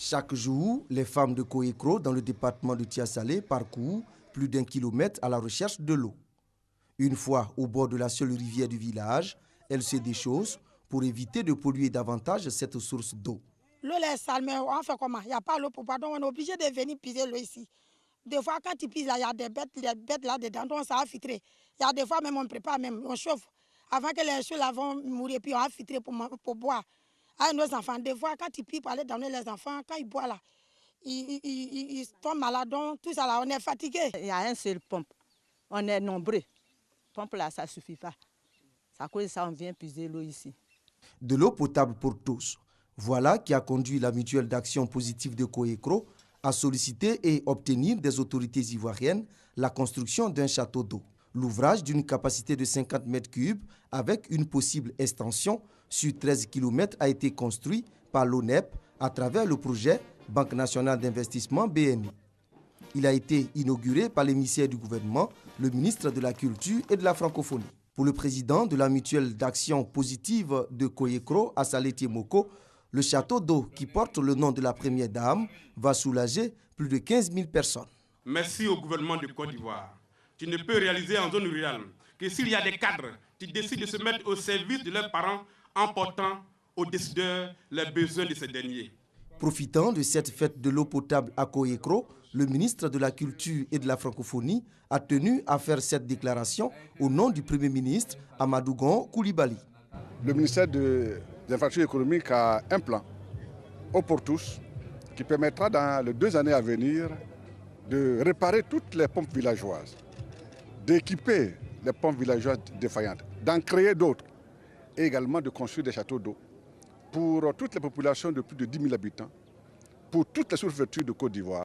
Chaque jour, les femmes de Koyekro dans le département de Tiasalé parcourent plus d'1 kilomètre à la recherche de l'eau. Une fois au bord de la seule rivière du village, elles se déchaussent pour éviter de polluer davantage cette source d'eau. L'eau est sale, mais on fait comment? Il n'y a pas l'eau pour boire, donc on est obligé de venir puiser l'eau ici. Des fois, quand tu pises là, il y a des bêtes là-dedans, donc ça va filtrer. Il y a des fois même on prépare, même on chauffe. Avant que les choses là vont mourir, puis on va filtrer pour boire. Avec nos enfants, des fois, quand tu pises pour aller donner les enfants, quand ils boivent là, ils tombent malades, donc tout ça là, on est fatigué. Il y a un seul pompe, on est nombreux. Pompe là, ça ne suffit pas. C'est à cause de ça on vient puiser l'eau ici. De l'eau potable pour tous. Voilà qui a conduit la mutuelle d'action positive de Koyekro à solliciter et obtenir des autorités ivoiriennes la construction d'un château d'eau. L'ouvrage d'une capacité de 50 mètres cubes avec une possible extension sur 13 km a été construit par l'ONEP à travers le projet Banque nationale d'investissement BNI. Il a été inauguré par l'émissaire du gouvernement, le ministre de la Culture et de la Francophonie. Pour le président de la mutuelle d'action positive de Koyekro, Assalé Tiemoko, le château d'eau qui porte le nom de la première dame va soulager plus de 15 000 personnes. Merci au gouvernement de Côte d'Ivoire. Tu ne peux réaliser en zone rurale que s'il y a des cadres qui décident de se mettre au service de leurs parents en portant aux décideurs les besoins de ces derniers. Profitant de cette fête de l'eau potable à Koyekro, le ministre de la Culture et de la Francophonie a tenu à faire cette déclaration au nom du Premier ministre Amadou Gon Coulibaly. Le ministère des Infrastructures économiques a un plan, eau pour tous, qui permettra dans les 2 années à venir de réparer toutes les pompes villageoises, d'équiper les pompes villageoises défaillantes, d'en créer d'autres et également de construire des châteaux d'eau pour toutes les populations de plus de 10 000 habitants, pour toutes les sous-préfectures de Côte d'Ivoire.